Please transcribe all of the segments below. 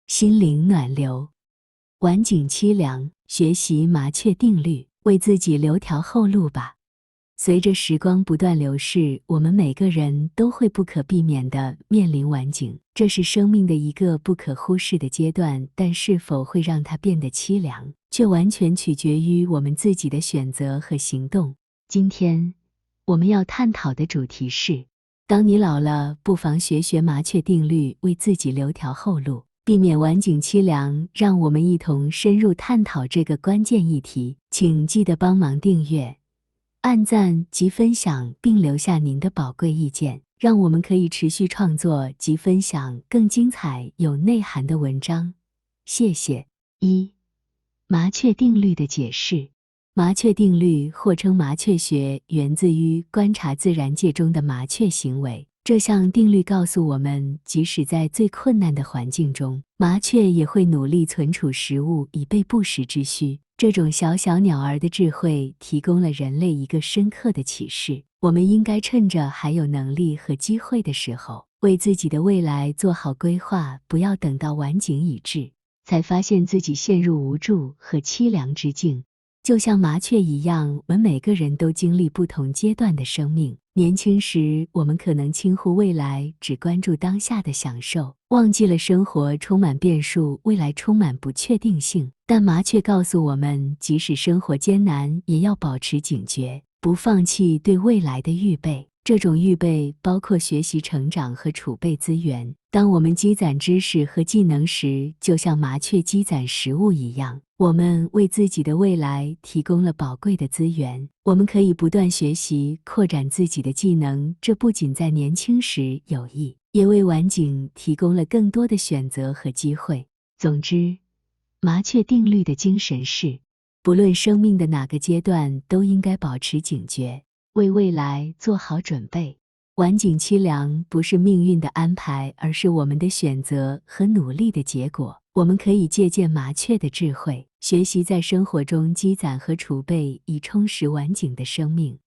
心灵暖流，晚景凄凉，学习麻雀定律，为自己留条后路吧。随着时光不断流逝，我们每个人都会不可避免地面临晚景，这是生命的一个不可忽视的阶段，但是否会让它变得凄凉，却完全取决于我们自己的选择和行动。今天我们要探讨的主题是，当你老了，不妨学学麻雀定律，为自己留条后路，避免晚景凄凉。让我们一同深入探讨这个关键议题，请记得帮忙订阅、按赞及分享，并留下您的宝贵意见，让我们可以持续创作及分享更精彩有内涵的文章。谢谢。麻雀定律的解释。麻雀定律或称麻雀学，源自于观察自然界中的麻雀行为。这项定律告诉我们，即使在最困难的环境中，麻雀也会努力存储食物，以备不时之需。这种小小鸟儿的智慧提供了人类一个深刻的启示：我们应该趁着还有能力和机会的时候，为自己的未来做好规划，不要等到晚景已至，才发现自己陷入无助和凄凉之境。就像麻雀一样，我们每个人都经历不同阶段的生命。年轻时，我们可能轻忽未来，只关注当下的享受，忘记了生活充满变数，未来充满不确定性。但麻雀告诉我们，即使生活艰难，也要保持警觉，不放弃对未来的预备。这种预备包括学习、成长和储备资源。当我们积攒知识和技能时，就像麻雀积攒食物一样，我们为自己的未来提供了宝贵的资源。我们可以不断学习，扩展自己的技能，这不仅在年轻时有益，也为晚景提供了更多的选择和机会。总之，麻雀定律的精神是，不论生命的哪个阶段，都应该保持警觉，为未来做好准备。晚景凄凉不是命运的安排，而是我们的选择和努力的结果。我们可以借鉴麻雀的智慧，学习在生活中积攒和储备，以充实晚景的生命。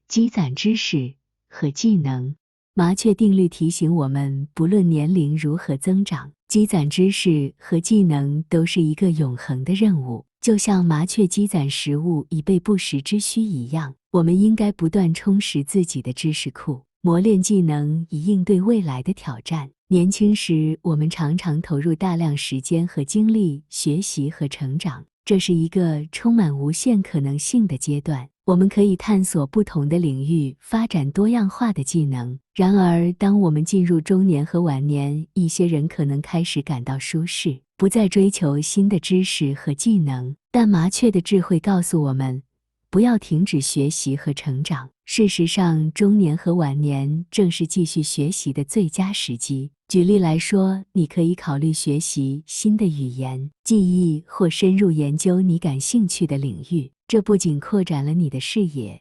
积攒知识和技能。麻雀定律提醒我们，不论年龄如何增长，积攒知识和技能都是一个永恒的任务。就像麻雀积攒食物以备不时之需一样，我们应该不断充实自己的知识库，磨练技能，以应对未来的挑战。年轻时，我们常常投入大量时间和精力学习和成长，这是一个充满无限可能性的阶段。我们可以探索不同的领域，发展多样化的技能。然而，当我们进入中年和晚年，一些人可能开始感到舒适，不再追求新的知识和技能。但麻雀的智慧告诉我们，不要停止学习和成长。事实上，中年和晚年正是继续学习的最佳时机。举例来说，你可以考虑学习新的语言、技艺，或深入研究你感兴趣的领域。这不仅扩展了你的视野，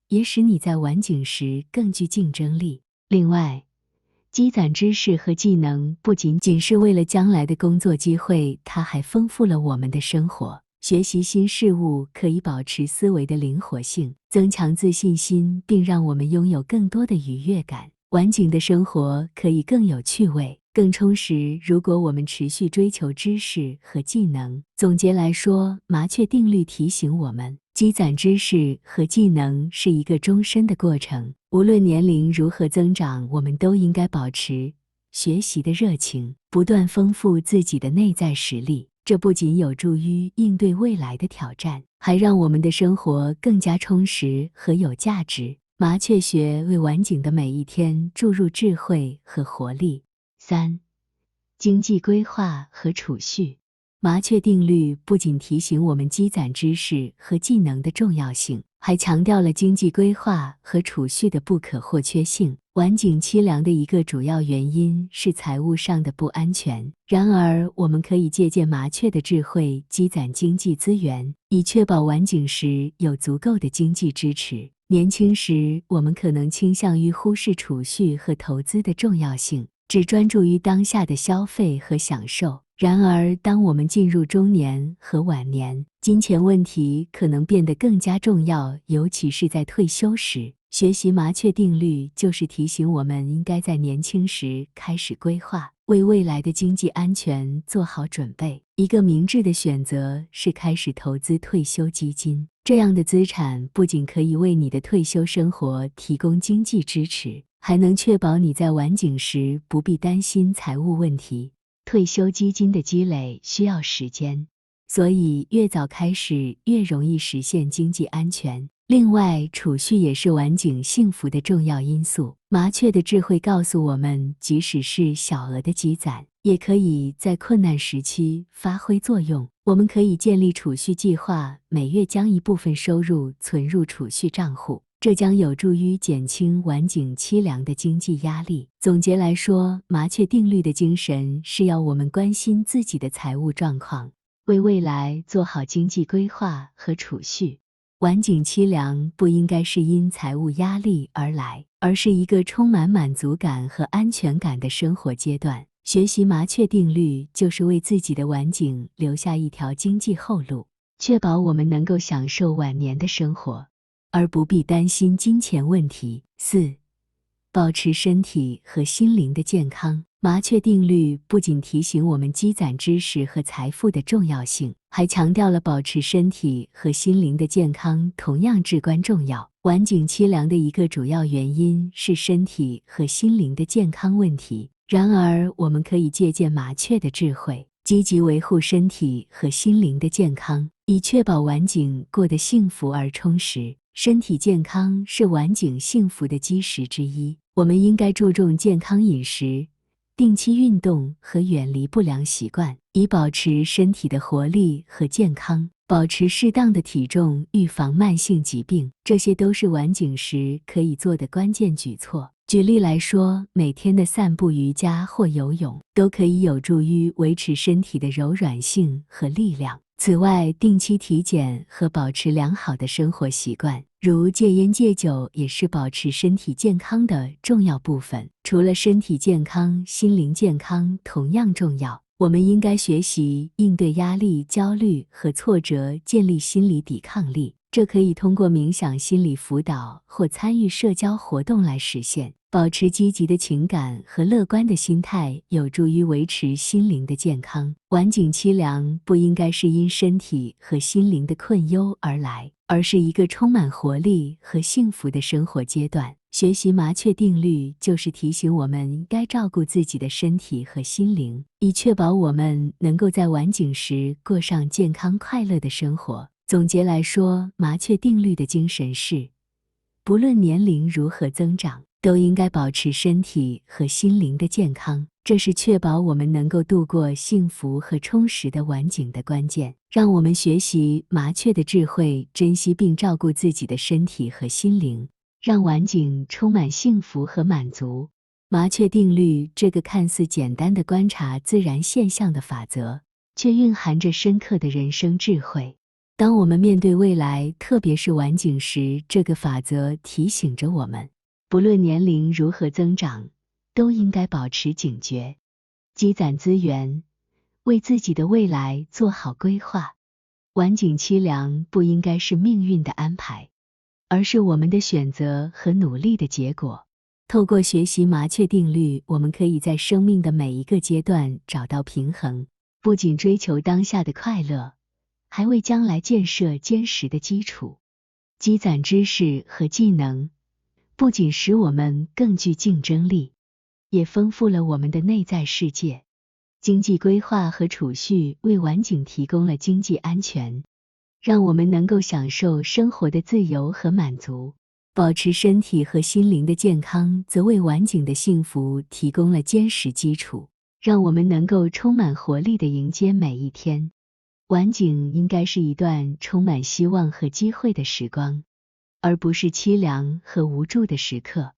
也使你在晚景时更具竞争力。另外，积攒知识和技能不仅仅是为了将来的工作机会，它还丰富了我们的生活。学习新事物可以保持思维的灵活性，增强自信心，并让我们拥有更多的愉悦感。晚景的生活可以更有趣味、更充实，如果我们持续追求知识和技能。总结来说，麻雀定律提醒我们，积攒知识和技能是一个终身的过程。无论年龄如何增长，我们都应该保持学习的热情，不断丰富自己的内在实力。这不仅有助于应对未来的挑战，还让我们的生活更加充实和有价值。麻雀学为晚景的每一天注入智慧和活力。经济规划和储蓄。麻雀定律不仅提醒我们积攒知识和技能的重要性，还强调了经济规划和储蓄的不可或缺性。晚景凄凉的一个主要原因是财务上的不安全，然而我们可以借鉴麻雀的智慧，积攒经济资源，以确保晚景时有足够的经济支持。年轻时，我们可能倾向于忽视储蓄和投资的重要性，只专注于当下的消费和享受。然而，当我们进入中年和晚年，金钱问题可能变得更加重要，尤其是在退休时。学习麻雀定律就是提醒我们应该在年轻时开始规划，为未来的经济安全做好准备。一个明智的选择是开始投资退休基金，这样的资产不仅可以为你的退休生活提供经济支持，还能确保你在晚景时不必担心财务问题。退休基金的积累需要时间，所以越早开始越容易实现经济安全。另外，储蓄也是晚景幸福的重要因素。麻雀的智慧告诉我们，即使是小额的积攒，也可以在困难时期发挥作用。我们可以建立储蓄计划，每月将一部分收入存入储蓄账户，这将有助于减轻晚景凄凉的经济压力。总结来说，麻雀定律的精神是要我们关心自己的财务状况，为未来做好经济规划和储蓄。晚景凄凉不应该是因财务压力而来，而是一个充满满足感和安全感的生活阶段。学习麻雀定律，就是为自己的晚景留下一条经济后路，确保我们能够享受晚年的生活，而不必担心金钱问题。4. 保持身体和心灵的健康。麻雀定律不仅提醒我们积攒知识和财富的重要性，还强调了保持身体和心灵的健康同样至关重要。晚景凄凉的一个主要原因是身体和心灵的健康问题，然而我们可以借鉴麻雀的智慧，积极维护身体和心灵的健康，以确保晚景过得幸福而充实。身体健康是晚景幸福的基石之一，我们应该注重健康饮食，定期运动和远离不良习惯，以保持身体的活力和健康。保持适当的体重，预防慢性疾病，这些都是晚景时可以做的关键举措。举例来说，每天的散步、瑜伽或游泳都可以有助于维持身体的柔软性和力量。此外，定期体检和保持良好的生活习惯，如戒烟戒酒，也是保持身体健康的重要部分。除了身体健康，心灵健康同样重要。我们应该学习应对压力、焦虑和挫折，建立心理抵抗力。这可以通过冥想、心理辅导或参与社交活动来实现。保持积极的情感和乐观的心态，有助于维持心灵的健康。晚景凄凉不应该是因身体和心灵的困忧而来，而是一个充满活力和幸福的生活阶段。学习麻雀定律，就是提醒我们该照顾自己的身体和心灵，以确保我们能够在晚景时过上健康快乐的生活。总结来说，麻雀定律的精神是，不论年龄如何增长，都应该保持身体和心灵的健康，这是确保我们能够度过幸福和充实的晚景的关键。让我们学习麻雀的智慧，珍惜并照顾自己的身体和心灵，让晚景充满幸福和满足。麻雀定律这个看似简单的观察自然现象的法则，却蕴含着深刻的人生智慧。当我们面对未来，特别是晚景时，这个法则提醒着我们，不论年龄如何增长，都应该保持警觉，积攒资源，为自己的未来做好规划。晚景凄凉不应该是命运的安排，而是我们的选择和努力的结果。透过学习麻雀定律，我们可以在生命的每一个阶段找到平衡，不仅追求当下的快乐，还为将来建设坚实的基础。积攒知识和技能，不仅使我们更具竞争力，也丰富了我们的内在世界。经济规划和储蓄为晚景提供了经济安全，让我们能够享受生活的自由和满足。保持身体和心灵的健康，则为晚景的幸福提供了坚实基础，让我们能够充满活力地迎接每一天。晚景应该是一段充满希望和机会的时光，而不是凄凉和无助的时刻。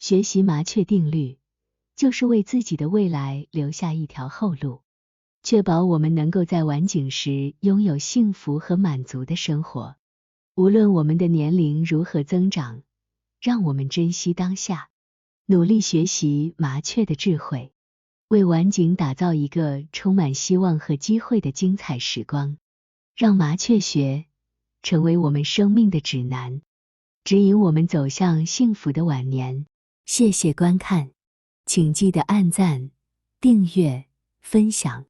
学习麻雀定律，就是为自己的未来留下一条后路，确保我们能够在晚景时拥有幸福和满足的生活。无论我们的年龄如何增长，让我们珍惜当下，努力学习麻雀的智慧，为晚景打造一个充满希望和机会的精彩时光。让麻雀学成为我们生命的指南，指引我们走向幸福的晚年。谢谢观看，请记得按赞、订阅、分享，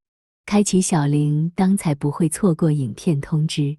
开启小铃铛，才不会错过影片通知。